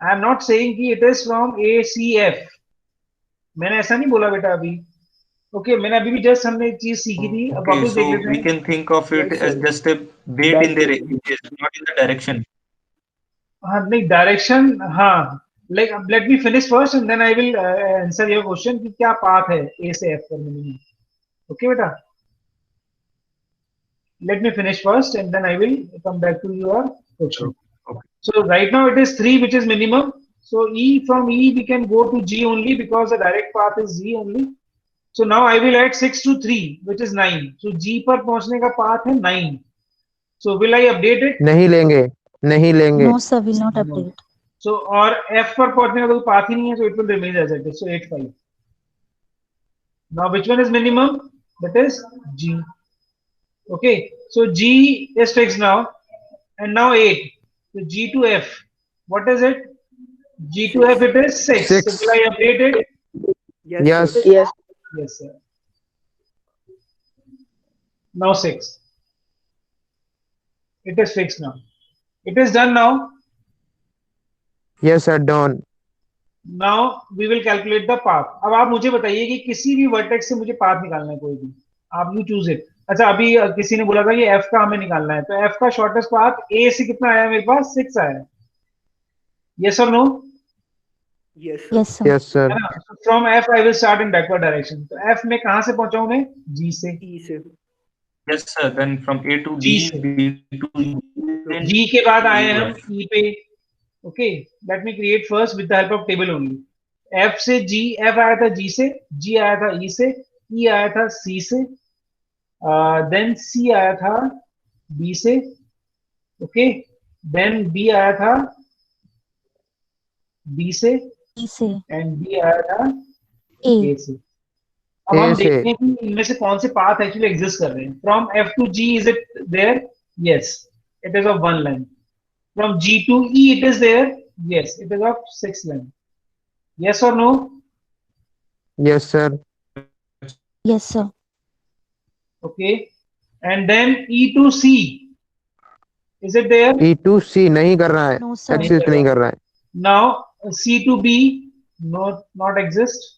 I am not saying कि it is from ACF. मैंने ऐसा नहीं बोला बेटा अभी। Okay, मैंने अभी भी जस्ट हमने एक चीज सीखी थी, अब Okay, वापस देख so लेते we हैं। can think of it Yes, as sir. just a weight in their That edges, not in the direction. हाँ नहीं, डायरेक्शन, हाँ, like let me finish first and then I will answer your question कि क्या path है ए से F करने में। Okay बेटा, let me finish first and then I will come back to your question. Okay. So right now it is 3 which is minimum. So E, from E we can go to G only because the direct path is G only. So now I will add 6 to 3 which is 9. So G पर पहुंचने का path है 9. So will I update it? नहीं लेंगे, नहीं लेंगे। No, sir, will not No. update. So और F पर पहुंचने का कोई path ही नहीं है, so it will remain as it is. So 8 5. Now which one is minimum? That is G. Okay, so G is fixed now, and now 8. So G to F, what is it? G to F, it is 6. So 6 will I update it? yes, yes sir. Yes. Yes, sir. Now 6. It is fixed now. It is done now. Yes sir done. Now we will calculate the path. अब आप मुझे बताइए कि किसी भी vertex से मुझे path निकालना है कोई भी, आप यू चूज इट। अच्छा, अभी किसी ने बोला था कि F का हमें निकालना है, तो F का शॉर्टेस्ट पाथ A से कितना आया मेरे पास? 6 आया। Yes or no? Yes, sir. Yes, sir. Yes sir. है ना? From F I will start in backward direction. तो एफ में कहां से पहुंचाऊं मैं? जी से। E से. Yes, sir. Then from A to ji D, से। B to E, then जी के बाद आए E to हम F. ई पे। Okay, let me create first with the help of table only. F से जी, एफ आया था जी से, जी आया था ई से, ई आया था सी से, देन सी आया था बी से। ओके, देन बी आया था डी से, E से एंड बी आया था A. ए से। अब ए हम से देखते हैं कि इनमें से कौन से पाथ एक्चुअली एग्जिस्ट कर रहे हैं। From F to G, is it there? Yes, it is of 1 line. From G to E, it is there? Yes, it is of 6 line. Yes और no? Yes sir. Yes, sir. Okay, and then E to C, is it there? E to C नहीं कर रहा है, No, sir. Exist नहीं कर रहा है। Now C to B, not exist.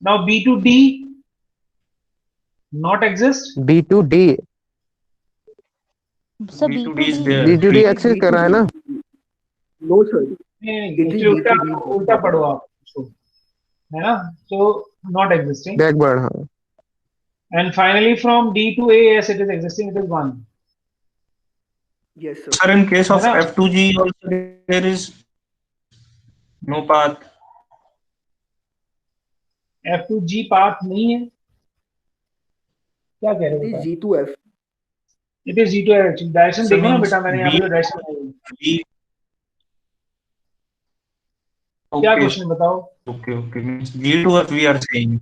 Now B to D, not exist. B to D, Sir, B B to to D is D. there. B to D Free. Exist कर रहा है ना। No, sir. It is उल्टा B to D. उल्टा पढ़ो आप उसको, है ना? तो नॉट एग्जिस्टिंग। बैकवर्ड हाँ। And finally, from D to A, yes, it is existing. It is 1. Yes, sir. Sir, in case of है ना? F to G also there is no path. F to G path नहीं है। क्या कह रहे It हो is बेटा? G to F. It is G to F. Direction So देखो ना means बेटा, मैंने यहाँ पे B, जो डायरेक्शन लगाई है। B. क्या Okay, क्वेश्चन बताओ? okay. Means G to F we are saying.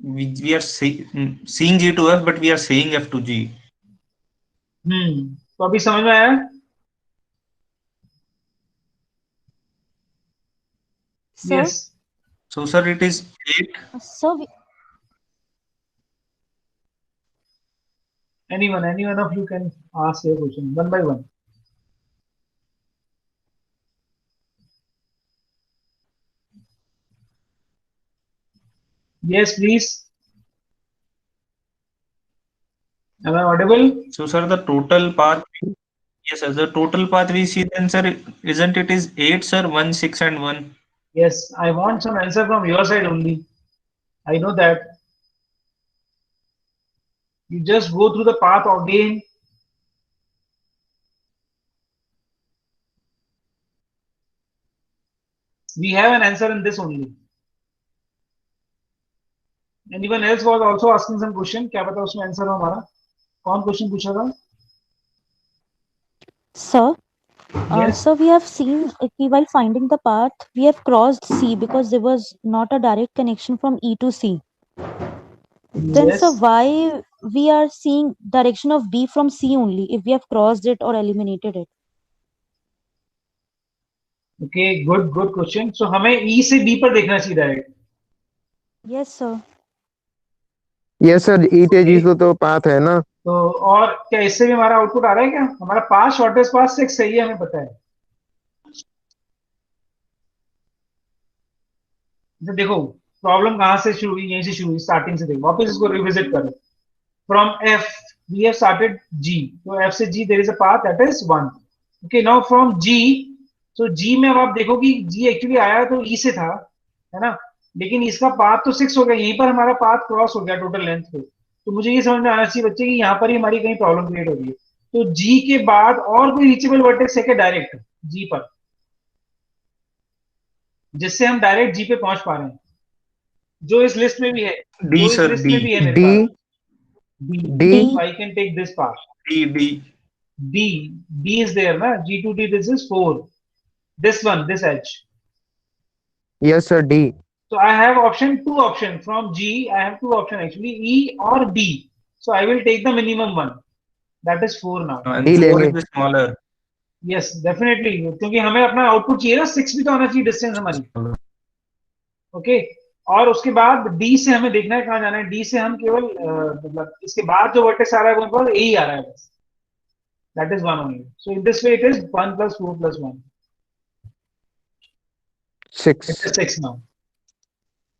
we are seeing G to F, but we are saying F to G. तो अभी समझ में आया? Sir, Yes. So sir, it is 8. so we, Anyone of you can ask your question one by one. Yes, please. Am I audible? So sir, the total path. Yes, sir. The total path we see then, sir, isn't it is 8, sir? 1, 6, and 1. Yes, I want some answer from your side only. I know that. You just go through the path again. We have an answer in this only. Anyone else was also asking some question? क्या पता उसमें answer हो हमारा? कौन question पूछा था? sir, Yes. so we have seen while finding the path, we have crossed C because there was not a direct connection from E to C. Then, Yes. sir, why we are seeing direction of B from C only if we have crossed it or eliminated it? Okay, good question. So हमें E से B पर देखना चाहिए direct. Yes, sir. Yes sir, E to G तो path है ना. तो और क्या इससे भी हमारा आउटपुट आ रहा है क्या? हमारा पाथ शॉर्टेस्ट पाथ 6 सही है, हमें पता है. तो देखो प्रॉब्लम कहाँ से शुरू हुई, यहीं से शुरू हुई, स्टार्टिंग से देखो, वापस इसको रिविजिट करो. From F we have started G, तो F से G there is a path that is 1. Okay, now from G, so G में अब आप देखो कि G एक्चुअली आया तो E से था, है ना, लेकिन इसका पाथ तो 6 हो गया, यहीं पर हमारा पाथ क्रॉस हो गया टोटल लेंथ पे. तो मुझे ये समझ में आना चाहिए बच्चे कि यहाँ पर ही हमारी कहीं प्रॉब्लम क्रिएट हो रही है. तो G के बाद और कोई रीचेबल वर्टेक्स है क्या डायरेक्ट G पर, जिससे हम डायरेक्ट G पे पहुंच पा रहे हैं, जो इस लिस्ट में भी है, D, जो इस sir, लिस्ट D. में भी है मेरे D pass. D So I can take this path. D, D. D is there, na? G to D, this is 4. This one, this edge. Yes sir, D. So I have two option from G. I have two option actually, E or D. So I will take the minimum one. That is 4 now. And D 4 लेंगे. is the smaller. Yes, definitely. क्योंकि हमें अपना output चाहिए ना, 6 भी तो आना चाहिए डिस्टेंस हमारी. ओके, और उसके बाद D से हमें देखना है कहाँ जाना है. D से हम केवल मतलब इसके बाद जो वर्टेक्स आ रहा है वो केवल A ही आ रहा है बस. That is 1 only. So in this way it is 1 plus 4 plus 1. 6. It is 6 now.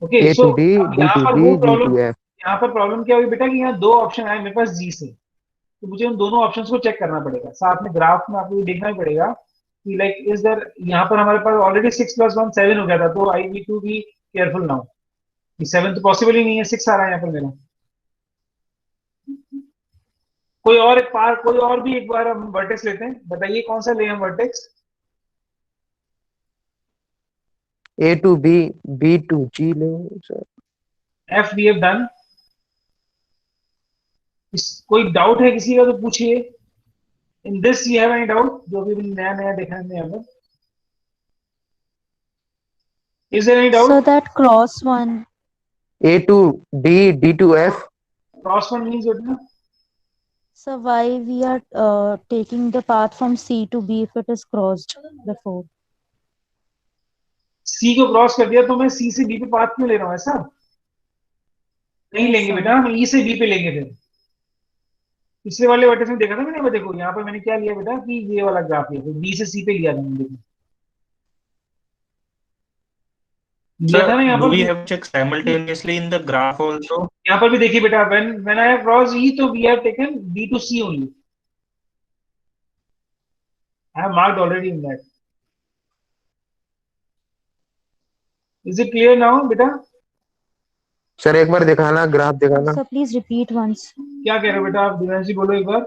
Okay, A so to D, अब डी यहाँ टू पर बी, वो जी प्रॉब्लम, टू एफ. यहाँ पर प्रॉब्लम क्या हुई बेटा कि यहाँ 2 ऑप्शन आए मेरे पास G से, तो मुझे उन दोनों ऑप्शंस को चेक करना पड़ेगा. साथ में ग्राफ में आपको ये देखना ही पड़ेगा कि लाइक इज देयर, यहाँ पर हमारे पास ऑलरेडी 6 plus 1 7 हो गया था, तो I need to be careful now. 7 तो पॉसिबल ही नहीं है, 6 आ रहा है यहाँ पर मेरा. कोई और भी एक बार हम वर्टेक्स लेते हैं. बताइए कौन सा ले हम vertex. A to B, B to G लेंगे sir. F we have done. कोई डाउट है किसी का तो पूछिए. In this you have any doubt, जो भी नया नया देखा है यहाँ पर. Is there any doubt? So that cross one. A to D, D to F. Cross one means what ना? So why we are taking the path from C to B if it is crossed before? C को cross कर दिया तो मैं C से B पे path क्यों ले रहा हूँ ऐसा? नहीं Yes, लेंगे sir. बेटा, हम E से B पे लेंगे फिर. पिछले वाले वर्टेक्स में देखा था मैंने, देखो यहाँ पर मैंने क्या लिया बेटा कि ये वाला ग्राफ लिया, तो B से C पे लिया था मैंने. देखो लिया था ना Sir, यहाँ do we पर. have check simultaneously in the graph also? यहाँ पर भी देखिए बेटा, when I have crossed E, तो we have taken B to C only. I have marked already in that. Is it clear now बेटा? Sir एक बार दिखाना, ग्राफ दिखाना. So please repeat once. क्या कह रहे हो बेटा आप? दिव्यांश जी बोलो एक बार.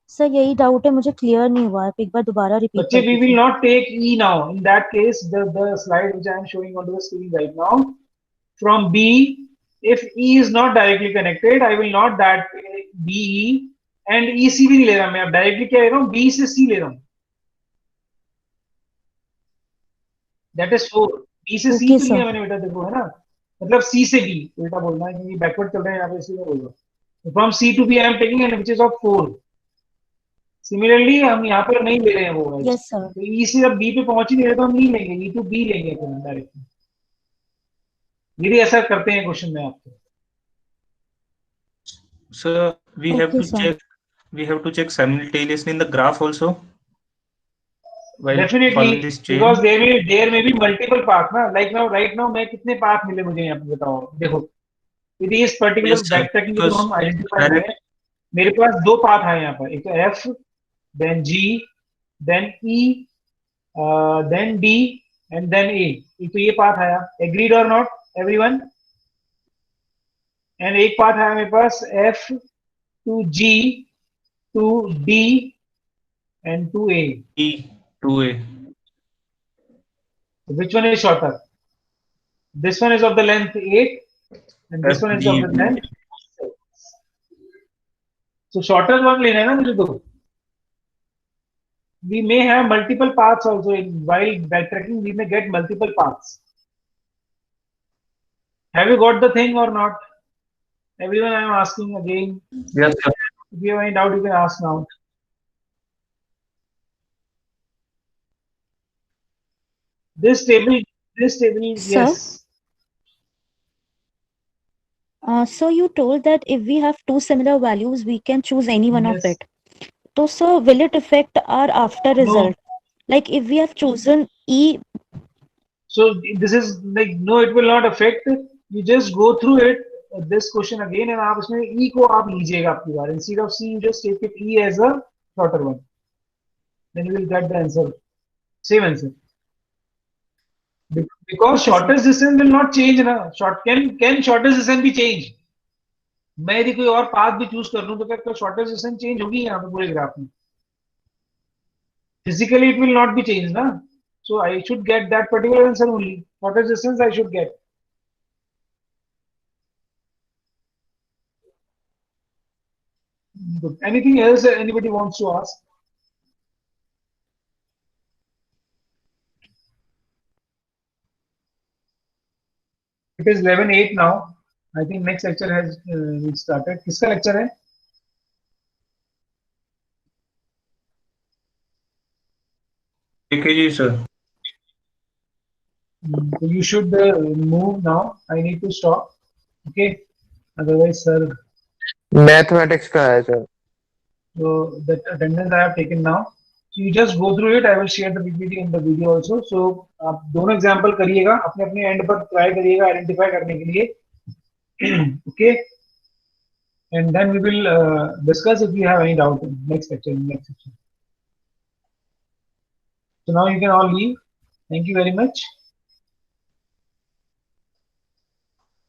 सर यही डाउट है, मुझे क्लियर नहीं हुआ, आप एक बार दोबारा रिपीट बच्चे, कर we will दीजिए. not take E now. In that case, the slide which I am showing onto the screen right now, from B, if E is not directly connected, I will not that BE and EC भी नहीं ले रहा मैं, अब directly क्या ले रहा हूँ, B से C ले रहा हूँ. That is 4. B से C Okay, तो sir. लिया मैंने बेटा, देखो है ना. मतलब C से B उल्टा बोलना है क्योंकि बैकवर्ड चल रहे हैं यहाँ पे, इसलिए बोल रहा हूँ। From C to B I am taking an which is of 4। Similarly हम यहाँ पर नहीं ले रहे हैं वो एज, Yes, sir. तो E से जब B पे पहुंच ही नहीं रहे तो हम नहीं लेंगे, E to B लेंगे फिर हम डायरेक्टली। यदि ऐसा करते हैं क्वेश्चन में आपको। So we have Okay, to sir. check simultaneously in the graph also while Definitely, following this chain. because there may be multiple paths ना, like now right now मैं कितने पाथ मिले मुझे यहाँ पे बताओ। देखो यदि इस पर्टिकुलर Yes, sir. बैकट्रैकिंग को Because हम आइडेंटिफाई direct- करें, मेरे पास दो पाथ आए यहाँ पर, एक तो F, then G, then E, then D and then A। एक तो ये पाथ आया, agreed or not everyone? and एक पाथ आया मेरे पास F to G to D and to A। E to A. Which one is shorter? This one is of the length 8 and this one is of the length 6. So shorter one लेना है ना मुझे तो। We may have multiple paths also while backtracking. We may get multiple paths. Have you got the thing or not? Everyone, I am asking again. Yes, sir. If you have any doubt, you can ask now. This table, Sir? yes. So you told that if we have two similar values, we can choose any one of Yes. it. So, sir, will it affect our after No. result? Like if we have chosen E, So this is like, no, it will not affect. You just go through it, this question again, and आप इसमें E को आप लीजिएगा आपकी बार. Instead of C, you just take it E as a shorter one. Then you will get the answer. Same answer. Because shortest distance will not change ना. Can shortest distance be changed? मैं यदि कोई और path भी choose कर लूं तो क्या शॉर्टेस्ट डिस्टेंस चेंज होगी यहाँ पे पूरे ग्राफ में? Physically it will not be changed ना. So I should get that particular answer only. Shortest distance I should get. Good. Anything else anybody wants to ask? It is 11:08 now. I think next lecture has started. किसका lecture है? AKG, sir. So you should move now. I need to stop. Okay. Otherwise, sir. Mathematics का है sir. So the attendance I have taken now. So you just go through it. I will share the PPT and the video also. So आप दोनों example करिएगा, अपने अपने end पर try करिएगा identify करने के लिए. Okay. And then we will discuss if you have any doubt in next lecture. So now you can all leave. Thank you very much.